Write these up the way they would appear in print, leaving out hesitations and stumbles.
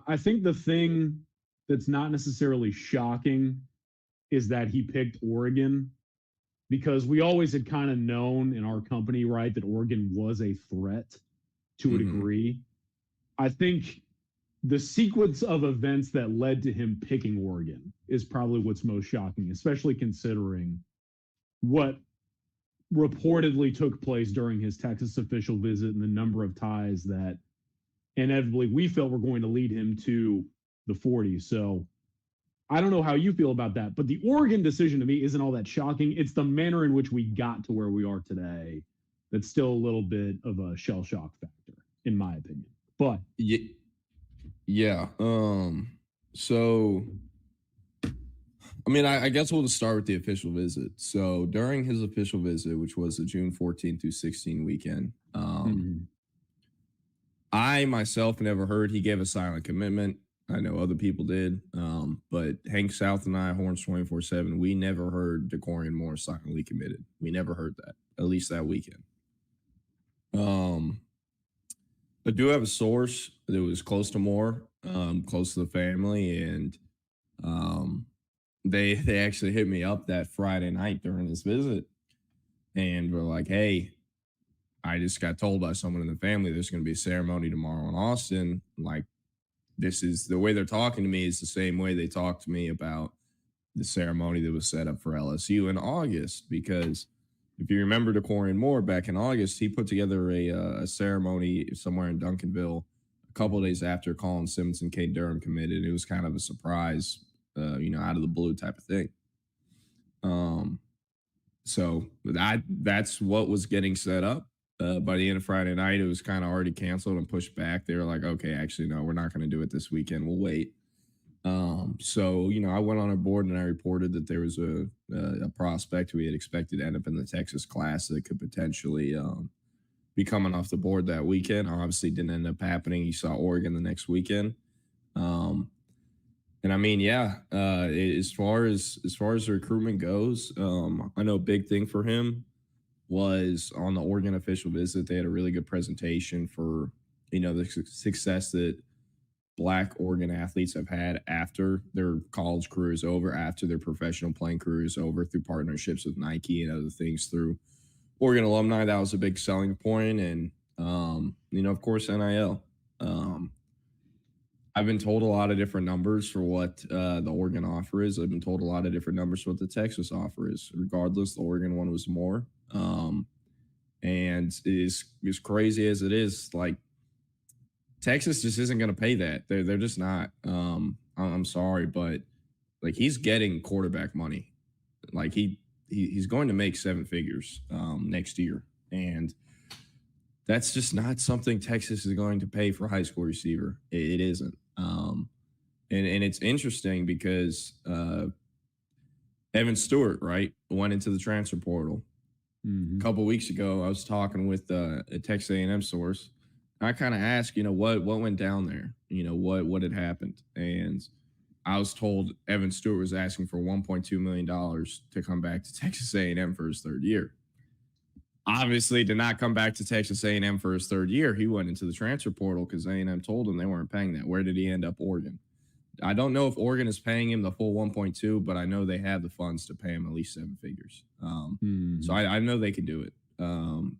I think the thing that's not necessarily shocking is that he picked Oregon because we always had kind of known in our company, right, that Oregon was a threat to a Mm-hmm. degree. I think the sequence of events that led to him picking Oregon is probably what's most shocking, especially considering what reportedly took place during his Texas official visit and the number of ties that inevitably we felt were going to lead him to the 40s. So I don't know how you feel about that, but the Oregon decision to me isn't all that shocking. It's the manner in which we got to where we are today that's still a little bit of a shell shock factor, in my opinion. But Yeah. Yeah. So I mean, I guess we'll just start with the official visit. So during his official visit, which was the June 14th through 16 weekend, I myself never heard he gave a silent commitment. I know other people did. But Hank South and I, Horns 24/7, we never heard Dakorien Moore silently committed. We never heard that, at least that weekend. I do have a source that was close to Moore, close to the family, and they actually hit me up that Friday night during this visit, and were like, "Hey, I just got told by someone in the family there's going to be a ceremony tomorrow in Austin. Like, this is the way they're talking to me is the same way they talked to me about the ceremony that was set up for LSU in August. Because if you remember Dakorien Moore back in August, he put together a ceremony somewhere in Duncanville a couple of days after Collin Simmons and Kate Durham committed. It was kind of a surprise, out of the blue type of thing. So that's what was getting set up. By the end of Friday night, it was kind of already canceled and pushed back. They were like, okay, actually, no, we're not going to do it this weekend. We'll wait. So, I went on our board and I reported that there was a prospect who we had expected to end up in the Texas class that could potentially be coming off the board that weekend. Obviously, didn't end up happening. You saw Oregon the next weekend. And I mean, yeah, as far as the recruitment goes, I know a big thing for him was on the Oregon official visit. They had a really good presentation for, the success that Black Oregon athletes have had after their college career is over, after their professional playing career is over, through partnerships with Nike and other things through Oregon alumni. That was a big selling point. And, of course, NIL. I've been told a lot of different numbers for what the Oregon offer is. I've been told a lot of different numbers for what the Texas offer is. Regardless, the Oregon one was more. And as crazy as it is, like, Texas just isn't going to pay that. They're just not. I'm sorry, but like, he's getting quarterback money. Like, he's going to make seven figures next year, and that's just not something Texas is going to pay for a high school receiver. It isn't. And it's interesting because Evan Stewart, right, went into the transfer portal. A couple of weeks ago. I was talking with a Texas A&M source. I kind of asked, what went down there? What had happened? And I was told Evan Stewart was asking for $1.2 million to come back to Texas A&M for his third year. Obviously, did not come back to Texas A&M for his third year. He went into the transfer portal because A&M told him they weren't paying that. Where did he end up? Oregon. I don't know if Oregon is paying him the full 1.2, but I know they have the funds to pay him at least seven figures. So I know they can do it.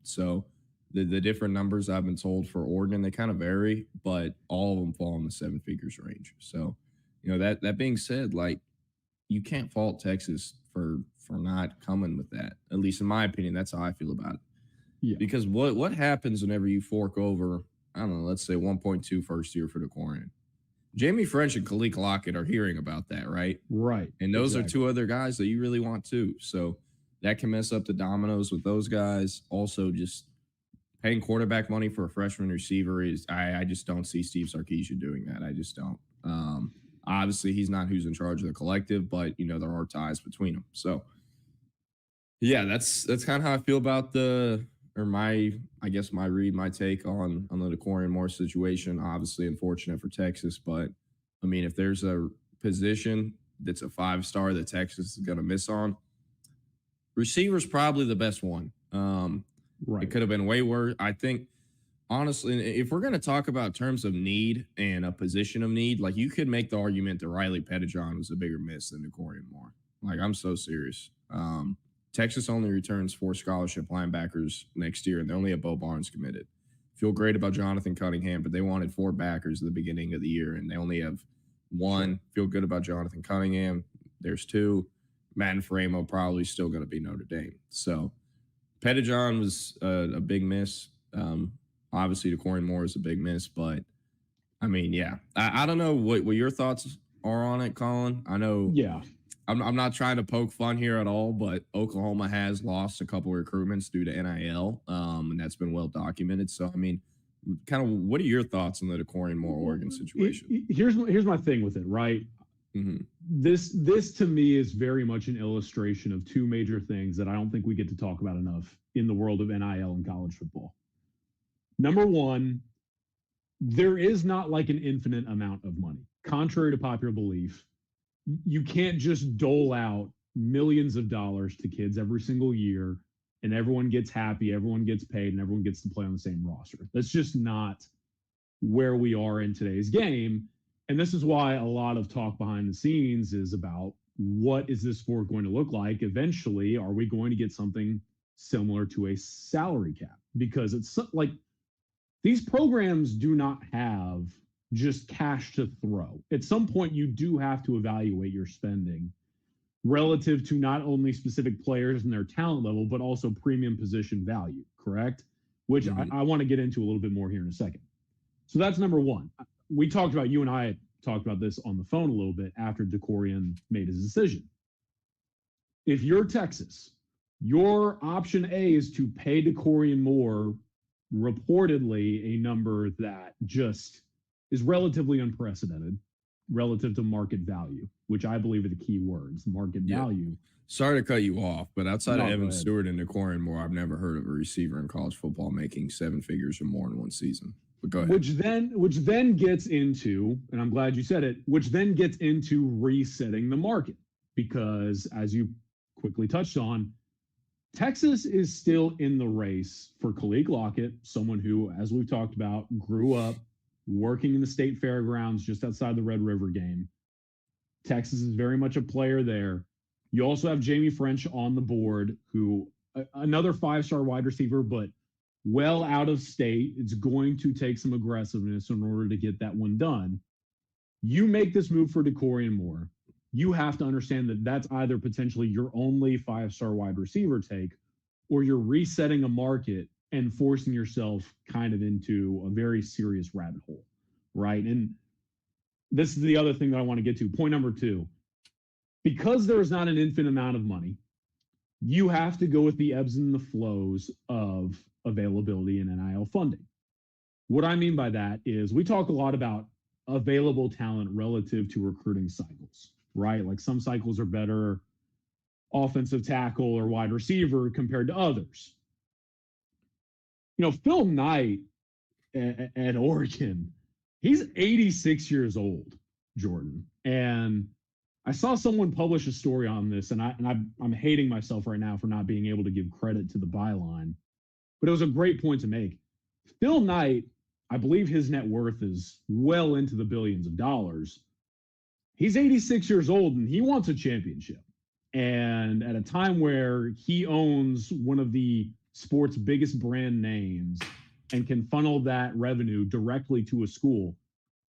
So the different numbers I've been told for Oregon, they kind of vary, but all of them fall in the seven figures range. So, that being said, like, you can't fault Texas for not coming with that. At least in my opinion, that's how I feel about it. Yeah. Because what happens whenever you fork over, I don't know, let's say 1.2 first year for Dakorien? Jamie French and Khalil Lockett are hearing about that, right? Right. And those are two other guys that you really want too. So that can mess up the dominoes with those guys. Also, just paying quarterback money for a freshman receiver is I just don't see Steve Sarkisian doing that. I just don't. Obviously, he's not who's in charge of the collective, but there are ties between them. So yeah, that's kind of how I feel about my take on the Dakorien Moore situation. Obviously, unfortunate for Texas, but I mean, if there's a position that's a 5-star that Texas is going to miss on, receiver's probably the best one. Right. It could have been way worse. I think Honestly, if we're going to talk about terms of need and a position of need, like you could make the argument that Riley Pettijohn was a bigger miss than Dakorien Moore. Like I'm so serious. Texas only returns 4 scholarship linebackers next year, and they only have Bo Barnes committed. Feel great about Jonathan Cunningham, but they wanted 4 backers at the beginning of the year, and they only have 1. Sure. Feel good about Jonathan Cunningham. There's 2. Matt and Framo probably still going to be Notre Dame. So Pettijohn was a big miss. Obviously, Dakorien Moore is a big miss, but I mean, yeah, I don't know what your thoughts are on it, Collin. I know, yeah, I'm not trying to poke fun here at all, but Oklahoma has lost a couple of recruitments due to NIL, and that's been well documented. So, I mean, kind of, what are your thoughts on the Dakorien Moore Oregon situation? Here's my thing with it, right? Mm-hmm. This to me is very much an illustration of 2 major things that I don't think we get to talk about enough in the world of NIL and college football. Number one, there is not like an infinite amount of money. Contrary to popular belief, you can't just dole out millions of dollars to kids every single year and everyone gets happy, everyone gets paid, and everyone gets to play on the same roster. That's just not where we are in today's game. And this is why a lot of talk behind the scenes is about what is this sport going to look like? Eventually, are we going to get something similar to a salary cap? Because it's like, these programs do not have just cash to throw. At some point, you do have to evaluate your spending relative to not only specific players and their talent level, but also premium position value, correct? Which I want to get into a little bit more here in a second. So that's number one. We talked about, you and I talked about this on the phone a little bit after Dakorien made his decision. If you're Texas, your option A is to pay Dakorien Moore reportedly a number that just is relatively unprecedented relative to market value, which I believe are the key words, market value. Sorry to cut you off, but outside of Evan Stewart and Dakorien Moore, I've never heard of a receiver in college football making 7 figures or more in one season. But go ahead. Which then gets into, and I'm glad you said it, which then gets into resetting the market. Because as you quickly touched on, Texas is still in the race for Khalid Lockett, someone who, as we've talked about, grew up working in the state fairgrounds just outside the Red River game. Texas is very much a player there. You also have Jamie French on the board, who another 5-star wide receiver, but well out of state. It's going to take some aggressiveness in order to get that one done. You make this move for Dakorien Moore. You have to understand that that's either potentially your only 5-star wide receiver take, or you're resetting a market and forcing yourself kind of into a very serious rabbit hole, right? And this is the other thing that I want to get to. Point number 2, because there is not an infinite amount of money, you have to go with the ebbs and the flows of availability and NIL funding. What I mean by that is we talk a lot about available talent relative to recruiting cycles, right? Like some cycles are better offensive tackle or wide receiver compared to others. You know, Phil Knight at Oregon, he's 86 years old, Jordan. And I saw someone publish a story on this, and I'm hating myself right now for not being able to give credit to the byline, but it was a great point to make. Phil Knight, I believe his net worth is well into the billions of dollars. He's 86 years old, and he wants a championship. And at a time where he owns one of the sport's biggest brand names and can funnel that revenue directly to a school,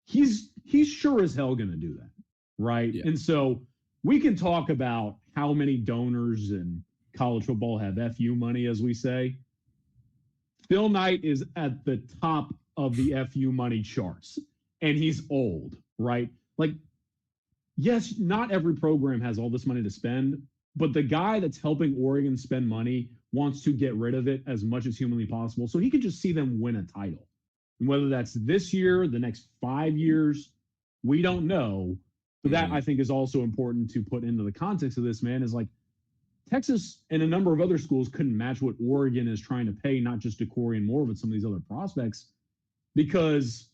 he's sure as hell going to do that, right? Yeah. And so we can talk about how many donors in college football have FU money, as we say. Phil Knight is at the top of the FU money charts, and he's old, right? Like, yes, not every program has all this money to spend, but the guy that's helping Oregon spend money wants to get rid of it as much as humanly possible so he can just see them win a title. And whether that's this year, the next 5 years, we don't know. But that, I think, is also important to put into the context of this, man, is like Texas and a number of other schools couldn't match what Oregon is trying to pay, not just Dakorien Moore, but some of these other prospects, because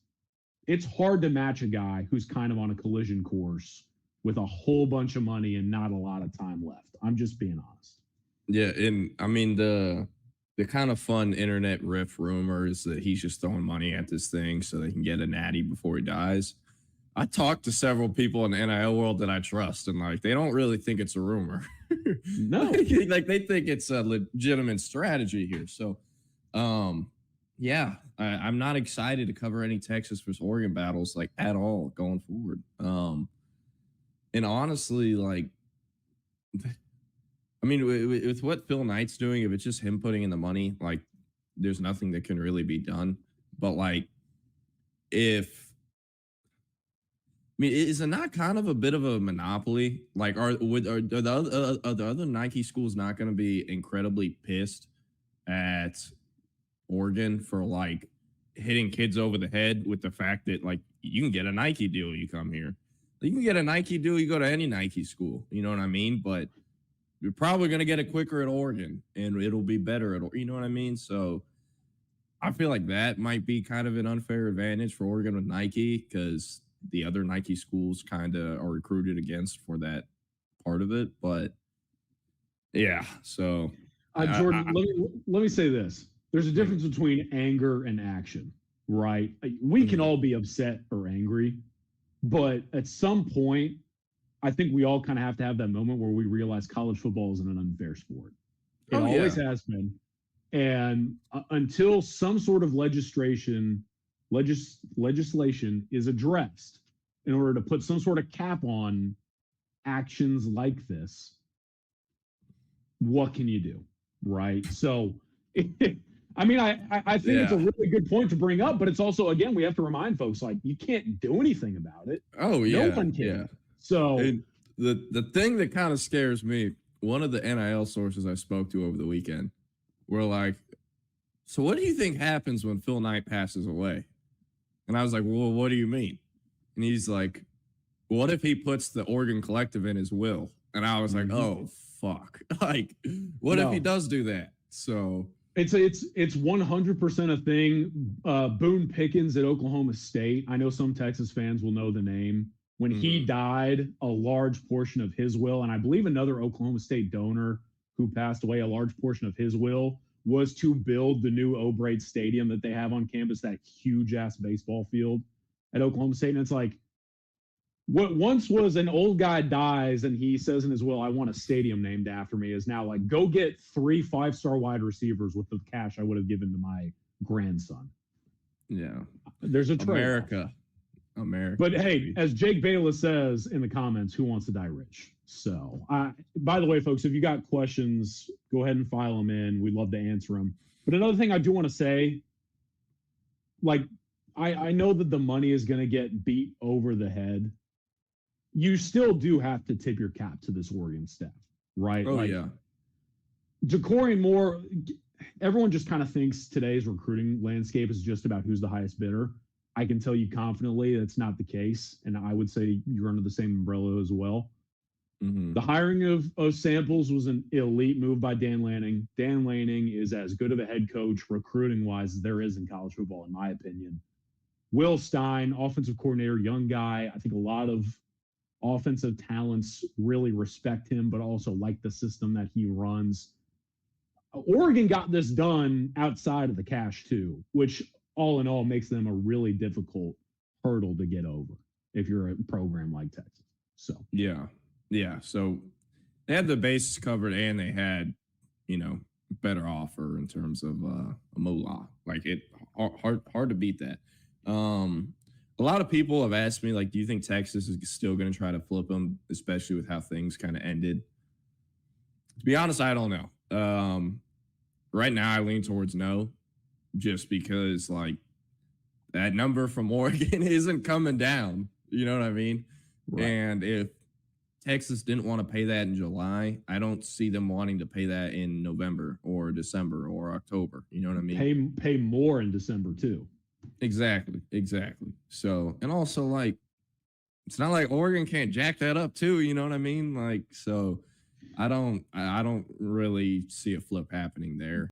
it's hard to match a guy who's kind of on a collision course with a whole bunch of money and not a lot of time left. I'm just being honest. Yeah, and I mean the the kind of fun internet riff rumor is that he's just throwing money at this thing so they can get a natty before he dies. I talked to several people in the NIL world that I trust, and like they don't really think it's a rumor. No, like they think it's a legitimate strategy here. So, yeah, I'm not excited to cover any Texas versus Oregon battles like at all going forward. And honestly, like, I mean, with what Phil Knight's doing, if it's just him putting in the money, like, there's nothing that can really be done. But like, is it not kind of a bit of a monopoly? Like, are the other Nike schools not going to be incredibly pissed at Oregon for like hitting kids over the head with the fact that like you can get a Nike deal, you come here, you can get a Nike deal, you go to any Nike school, you know what I mean? But you're probably going to get it quicker at Oregon, and it'll be better at, you know what I mean? So I feel like that might be kind of an unfair advantage for Oregon with Nike because the other Nike schools kind of are recruited against for that part of it. But yeah, so Jordan, let me say this. There's a difference between anger and action, right? We can all be upset or angry, but at some point, I think we all kind of have to have that moment where we realize college football is an unfair sport. It always has been. And until some sort of legislation is addressed in order to put some sort of cap on actions like this, what can you do, right? So, I mean, I think it's a really good point to bring up, but it's also, again, we have to remind folks, like, you can't do anything about it. Oh, yeah. No one can. Yeah. So the thing that kind of scares me, one of the NIL sources I spoke to over the weekend were like, so what do you think happens when Phil Knight passes away? And I was like, well, what do you mean? And he's like, what if he puts the Oregon Collective in his will? And I was like, oh, fuck. Like, what if he does do that? So it's 100% a thing. Boone Pickens at Oklahoma State. I know some Texas fans will know the name. When he died, a large portion of his will, and I believe another Oklahoma State donor who passed away, a large portion of his will was to build the new O'Brate Stadium that they have on campus, that huge-ass baseball field at Oklahoma State. And it's like, what once was an old guy dies and he says in his will, I want a stadium named after me, is now like, go get 3 5-star wide receivers with the cash I would have given to my grandson. Yeah. There's a trade-off. America. But hey, as Jake Bayless says in the comments, who wants to die rich? So, by the way, folks, if you got questions, go ahead and file them in. We'd love to answer them. But another thing I do want to say, like, I know that the money is going to get beat over the head. You still do have to tip your cap to this Oregon staff, right? Oh, yeah. Dakorien Moore, everyone just kind of thinks today's recruiting landscape is just about who's the highest bidder. I can tell you confidently that's not the case, and I would say you're under the same umbrella as well. The hiring of Samples was an elite move by Dan Lanning. Dan Lanning is as good of a head coach recruiting-wise as there is in college football, in my opinion. Will Stein, offensive coordinator, young guy. I think a lot of offensive talents really respect him, but also like the system that he runs. Oregon got this done outside of the cash, too, which all in all makes them a really difficult hurdle to get over if you're a program like Texas. So yeah. So they had the bases covered, and they had, better offer in terms of a moolah. Like, it hard to beat that. A lot of people have asked me, like, do you think Texas is still going to try to flip them, especially with how things kind of ended? To be honest, I don't know. Right now, I lean towards no. Just because, like, that number from Oregon isn't coming down. You know what I mean? Right. And if Texas didn't want to pay that in July, I don't see them wanting to pay that in November or December or October. You know what I mean? Pay more in December, too. Exactly. So, and also, like, it's not like Oregon can't jack that up, too. You know what I mean? Like, so I don't really see a flip happening there.